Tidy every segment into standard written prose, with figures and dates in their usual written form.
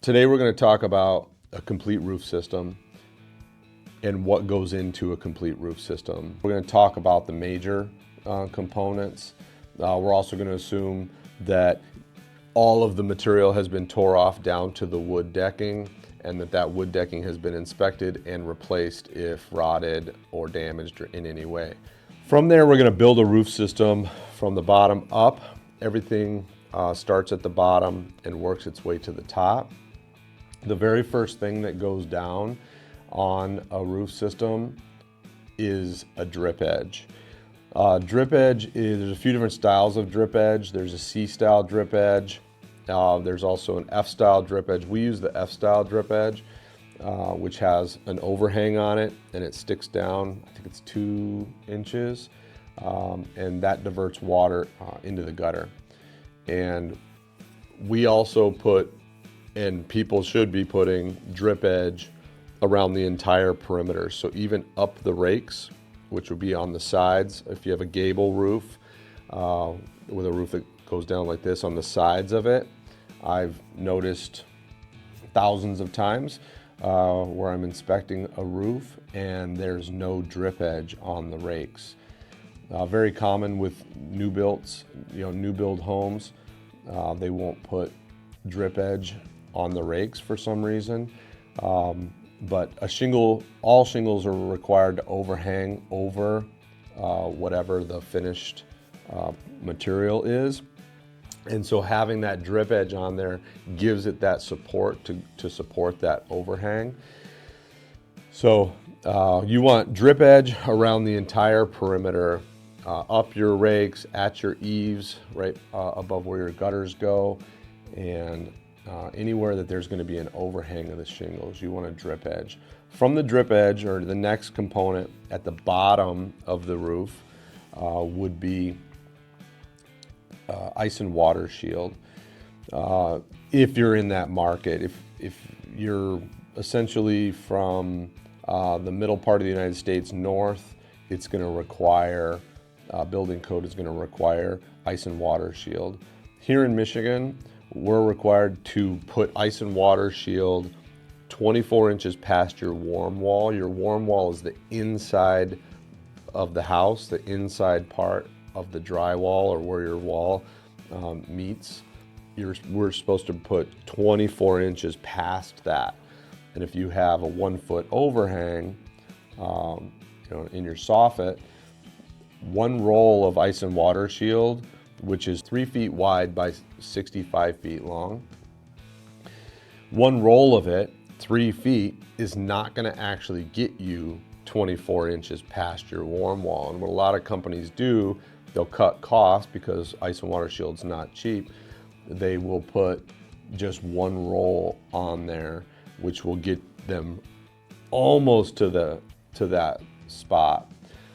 Today we're going to talk about a complete roof system and what goes into a complete roof system. We're going to talk about the major components. We're also going to assume that all of the material has been tore off down to the wood decking, and that wood decking has been inspected and replaced if rotted or damaged in any way. From there, we're going to build a roof system from the bottom up. Everything starts at the bottom and works its way to the top. The very first thing that goes down on a roof system is a drip edge. Drip edge there's a few different styles of drip edge. There's a C-style drip edge. There's also an F-style drip edge. We use the F-style drip edge, which has an overhang on it, and it sticks down, I think it's 2 inches, and that diverts water into the gutter. And we also put, and people should be putting, drip edge around the entire perimeter. So even up the rakes, which would be on the sides. If you have a gable roof with a roof that goes down like this, on the sides of it, I've noticed thousands of times where I'm inspecting a roof and there's no drip edge on the rakes. Very common with new built homes. They won't put drip edge on the rakes for some reason. But all shingles are required to overhang over whatever the finished material is. And so having that drip edge on there gives it that support to support that overhang. So you want drip edge around the entire perimeter, up your rakes, at your eaves, right above where your gutters go, and anywhere that there's going to be an overhang of the shingles, you want a drip edge. From the drip edge, or the next component at the bottom of the roof, would be ice and water shield. If you're in that market, if you're essentially from the middle part of the United States north, it's going to require, building code is going to require ice and water shield. Here in Michigan, we're required to put ice and water shield 24 inches past your warm wall. Your warm wall is the inside of the house, the inside part of the drywall, or where your wall meets. We're supposed to put 24 inches past that. And if you have a 1 foot overhang in your soffit, 1 roll of ice and water shield, which is 3 feet wide by 65 feet long. 1 roll of it, 3 feet, is not going to actually get you 24 inches past your warm wall. And what a lot of companies do, they'll cut costs because ice and water shield's not cheap. They will put just 1 roll on there, which will get them almost to that spot.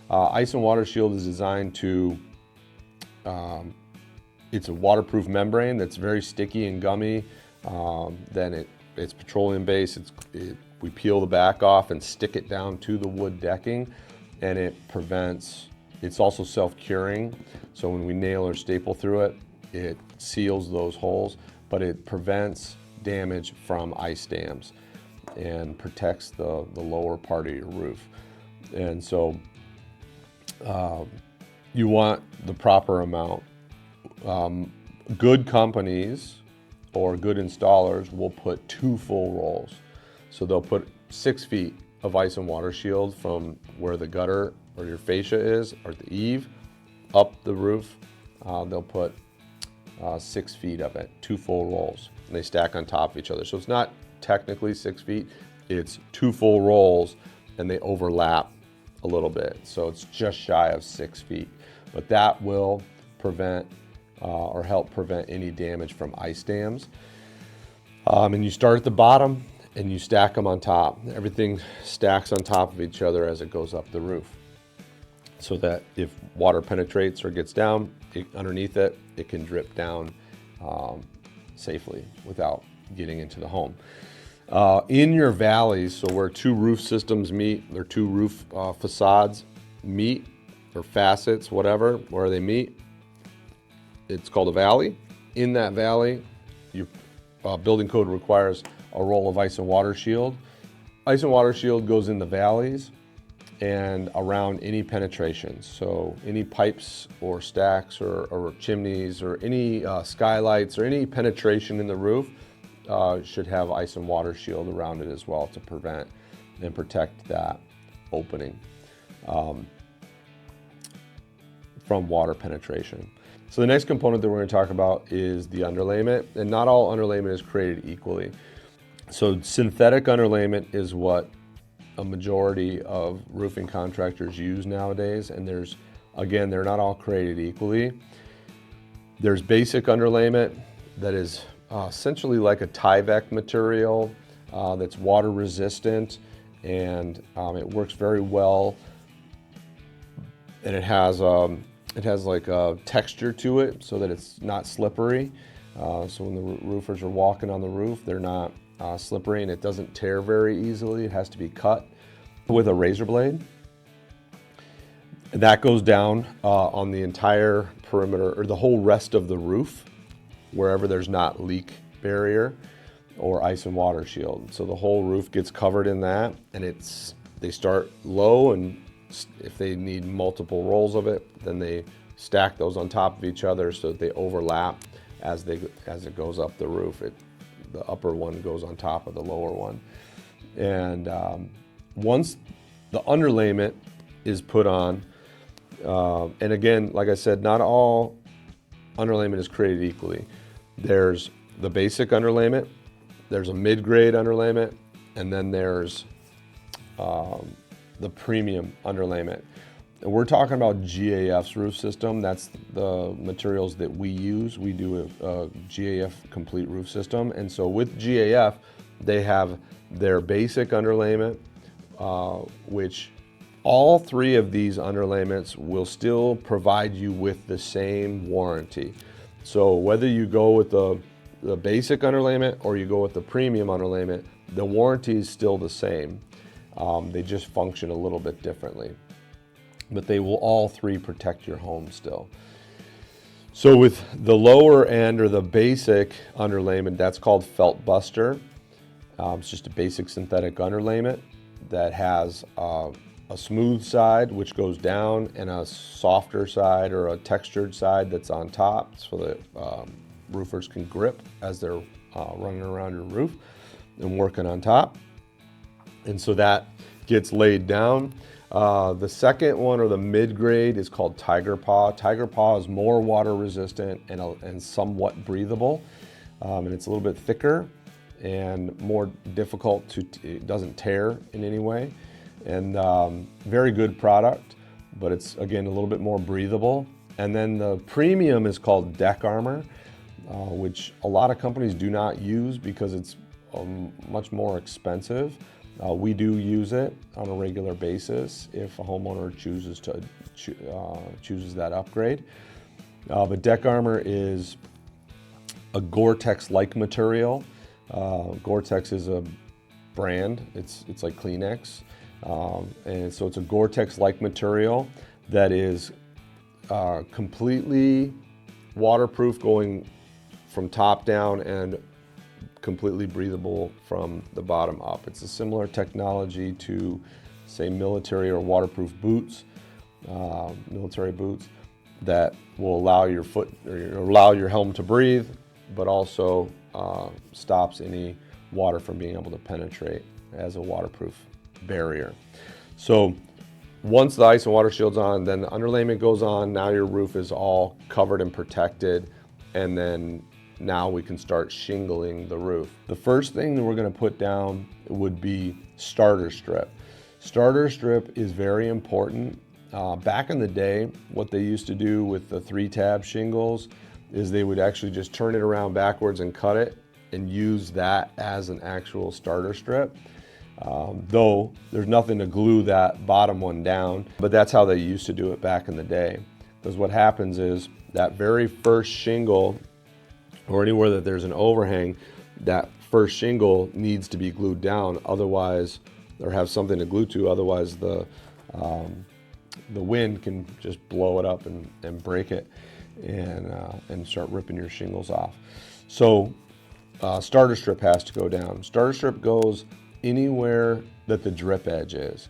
Ice and water shield is designed to it's a waterproof membrane that's very sticky and gummy. Then it's petroleum based. We peel the back off and stick it down to the wood decking, and it's also self-curing. So when we nail or staple through it, it seals those holes, but it prevents damage from ice dams and protects the lower part of your roof. And so you want the proper amount. Good companies or good installers will put 2 full rolls. So they'll put 6 feet of ice and water shield from where the gutter or your fascia is, or the eave, up the roof. They'll put 6 feet of it, 2 full rolls, and they stack on top of each other. So it's not technically 6 feet, it's 2 full rolls, and they overlap a little bit. So it's just shy of 6 feet. But that will prevent or help prevent any damage from ice dams. And you start at the bottom and you stack them on top. Everything stacks on top of each other as it goes up the roof, so that if water penetrates or gets down underneath it, it can drip down safely without getting into the home. In your valleys, so where 2 roof systems meet, or 2 roof facades meet, or facets, whatever, where they meet, it's called a valley. In that valley, you building code requires a roll of ice and water shield. Ice and water shield goes in the valleys and around any penetrations. So any pipes or stacks or chimneys or any skylights or any penetration in the roof should have ice and water shield around it as well to prevent and protect that opening from water penetration. So the next component that we're going to talk about is the underlayment, and not all underlayment is created equally. So synthetic underlayment is what a majority of roofing contractors use nowadays, and they're not all created equally. There's basic underlayment that is essentially like a Tyvek material that's water resistant, and it works very well, and it has like a texture to it so that it's not slippery. So when the roofers are walking on the roof, they're not slippery, and it doesn't tear very easily. It has to be cut with a razor blade. And that goes down on the entire perimeter or the whole rest of the roof, wherever there's not leak barrier or ice and water shield. So the whole roof gets covered in that, and they start low, and if they need multiple rolls of it, then they stack those on top of each other so that they overlap as it goes up the roof. The upper one goes on top of the lower one. And once the underlayment is put on, and again, like I said, not all underlayment is created equally. There's the basic underlayment, there's a mid-grade underlayment, and then there's the premium underlayment. And we're talking about GAF's roof system. That's the materials that we use. We do a GAF complete roof system. And so with GAF, they have their basic underlayment, which all three of these underlayments will still provide you with the same warranty. So whether you go with the basic underlayment or you go with the premium underlayment, the warranty is still the same. They just function a little bit differently, but they will all three protect your home still. So with the lower end or the basic underlayment, that's called felt buster. It's just a basic synthetic underlayment that has a smooth side which goes down and a softer side or a textured side that's on top, so that roofers can grip as they're running around your roof and working on top. And so that gets laid down. The second one, or the mid-grade, is called Tiger Paw. Tiger Paw is more water resistant and somewhat breathable, and it's a little bit thicker and more difficult it doesn't tear in any way, and very good product, but it's again a little bit more breathable. And then the premium is called Deck Armor, which a lot of companies do not use because it's much more expensive. We do use it on a regular basis if a homeowner chooses that upgrade. But Deck Armor is a Gore-Tex-like material. Gore-Tex is a brand. It's like Kleenex, and so it's a Gore-Tex-like material that is completely waterproof going from top down and completely breathable from the bottom up. It's a similar technology to, say, military or waterproof boots, military boots, that will allow your helm to breathe, but also stops any water from being able to penetrate as a waterproof barrier. So once the ice and water shield's on, then the underlayment goes on. Now your roof is all covered and protected, and then now we can start shingling the roof. The first thing that we're going to put down would be starter strip. Starter strip is very important. Back in the day, what they used to do with the 3-tab shingles is they would actually just turn it around backwards and cut it and use that as an actual starter strip. Though there's nothing to glue that bottom one down, but that's how they used to do it back in the day. Because what happens is that very first shingle, or anywhere that there's an overhang, that first shingle needs to be glued down, otherwise, or have something to glue to, otherwise the wind can just blow it up and break it and start ripping your shingles off. So starter strip has to go down. Starter strip goes anywhere that the drip edge is.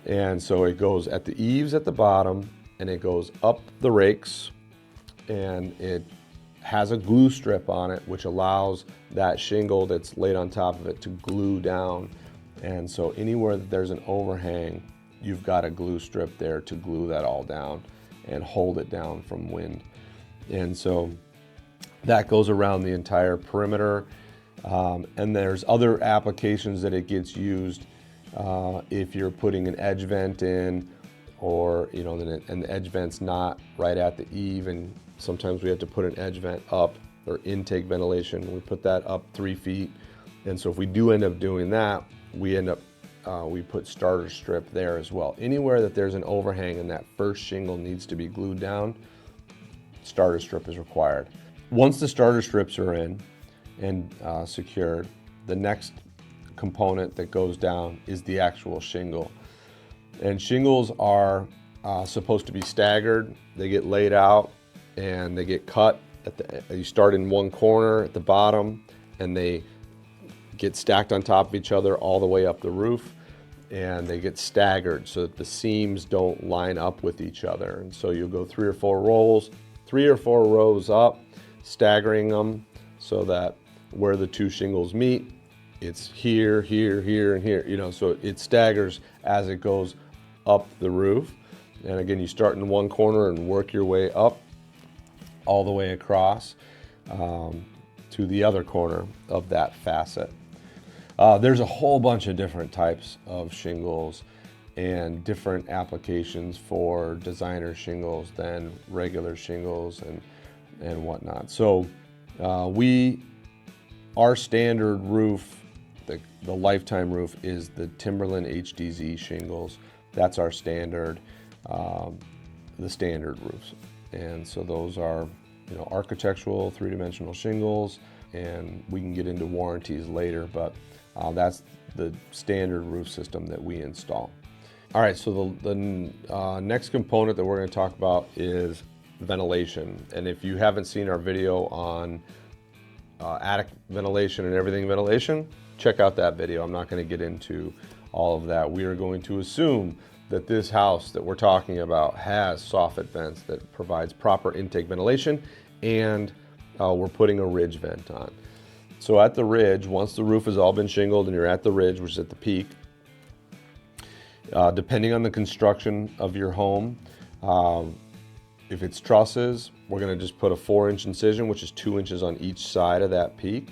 And so it goes at the eaves at the bottom, and it goes up the rakes, and it has a glue strip on it, which allows that shingle that's laid on top of it to glue down. And so anywhere that there's an overhang, you've got a glue strip there to glue that all down and hold it down from wind. And so that goes around the entire perimeter. And there's other applications that it gets used if you're putting an edge vent in, or and the edge vent's not right at the eave, and sometimes we have to put an edge vent up, or intake ventilation. We put that up 3 feet, and so if we do end up doing that, we put starter strip there as well. Anywhere that there's an overhang and that first shingle needs to be glued down, starter strip is required. Once the starter strips are in and secured, the next component that goes down is the actual shingle. And shingles are supposed to be staggered. They get laid out and they get cut you start in one corner at the bottom, and they get stacked on top of each other all the way up the roof, and they get staggered so that the seams don't line up with each other. And so you'll go 3 or 4 rows up, staggering them so that where the 2 shingles meet, it's here, here, here, and here, so it staggers as it goes up the roof. And again, you start in one corner and work your way up all the way across to the other corner of that facet. There's a whole bunch of different types of shingles and different applications for designer shingles than regular shingles and whatnot. So our standard roof, the lifetime roof, is the Timberland HDZ shingles. That's our standard, the standard roofs. And so those are, architectural 3-dimensional shingles, and we can get into warranties later, but that's the standard roof system that we install. All right, so the next component that we're going to talk about is ventilation. And if you haven't seen our video on attic ventilation and everything ventilation, check out that video. I'm not going to get into all of that. We are going to assume that this house that we're talking about has soffit vents that provides proper intake ventilation, and we're putting a ridge vent on. So at the ridge, once the roof has all been shingled and you're at the ridge, which is at the peak, depending on the construction of your home, if it's trusses, we're going to just put a 4-inch incision, which is 2 inches on each side of that peak.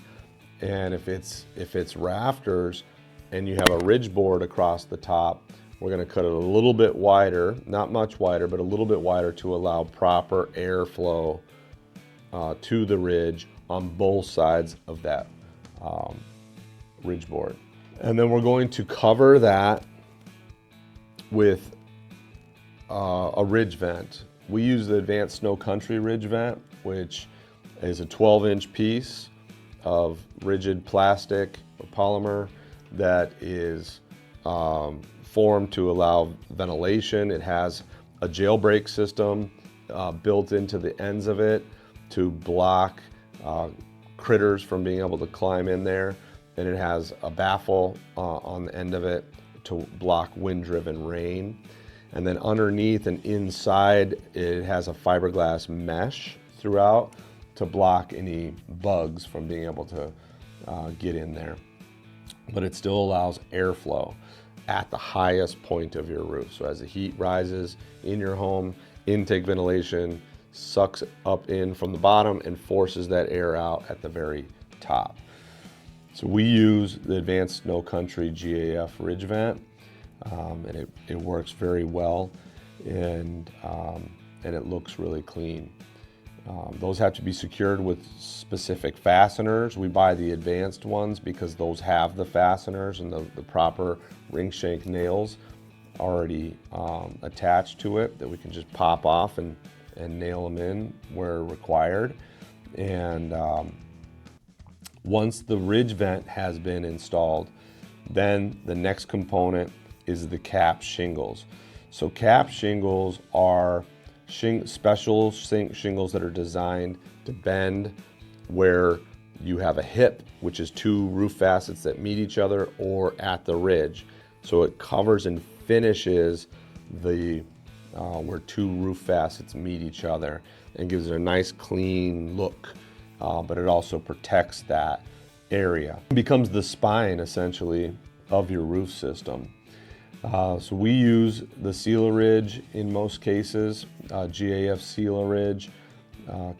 And if it's rafters and you have a ridge board across the top, we're going to cut it a little bit wider, not much wider, but a little bit wider to allow proper airflow to the ridge on both sides of that ridge board. And then we're going to cover that with a ridge vent. We use the Advanced Snow Country ridge vent, which is a 12-inch piece of rigid plastic or polymer that is formed to allow ventilation. It has a jailbreak system built into the ends of it to block critters from being able to climb in there. And it has a baffle on the end of it to block wind-driven rain. And then underneath and inside, it has a fiberglass mesh throughout to block any bugs from being able to get in there. But it still allows airflow at the highest point of your roof. So as the heat rises in your home, intake ventilation sucks up in from the bottom and forces that air out at the very top. So we use the Advanced Snow Country GAF ridge vent, and it works very well, and it looks really clean. Those have to be secured with specific fasteners. We buy the advanced ones because those have the fasteners and the proper ring shank nails already attached to it that we can just pop off and nail them in where required. And once the ridge vent has been installed, then the next component is the cap shingles. So cap shingles are special shingles that are designed to bend where you have a hip, which is two roof facets that meet each other, or at the ridge. So it covers and finishes the where two roof facets meet each other and gives it a nice clean look, but it also protects that area. It becomes the spine essentially of your roof system. So we use the Sealer Ridge in most cases, GAF Sealer Ridge,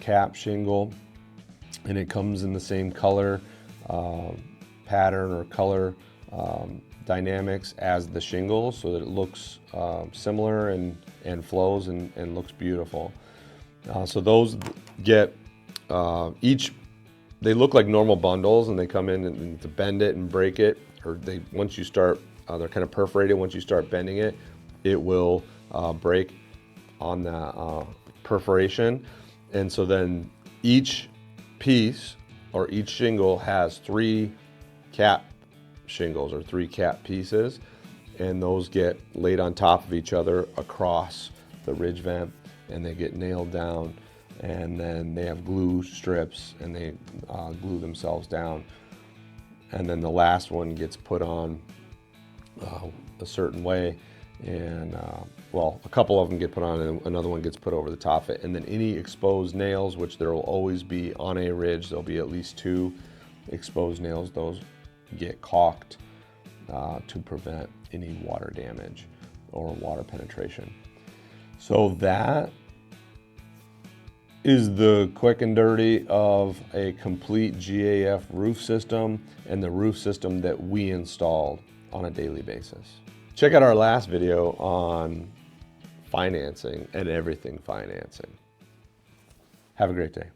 cap shingle, and it comes in the same color pattern or color dynamics as the shingles, so that it looks similar and flows and looks beautiful. So those get they look like normal bundles, and they come in and to bend it and break it, or once you start, they're kind of perforated. Once you start bending it, it will break on that perforation. And so then each piece or each shingle has 3 cap shingles or 3 cap pieces, and those get laid on top of each other across the ridge vent, and they get nailed down, and then they have glue strips, and they glue themselves down, and then the last one gets put on a certain way, and well, a couple of them get put on and another one gets put over the top of it. And then any exposed nails, which there will always be on a ridge, there'll be at least 2 exposed nails, those get caulked to prevent any water damage or water penetration. So that is the quick and dirty of a complete GAF roof system and the roof system that we installed on a daily basis. Check out our last video on financing and everything financing. Have a great day.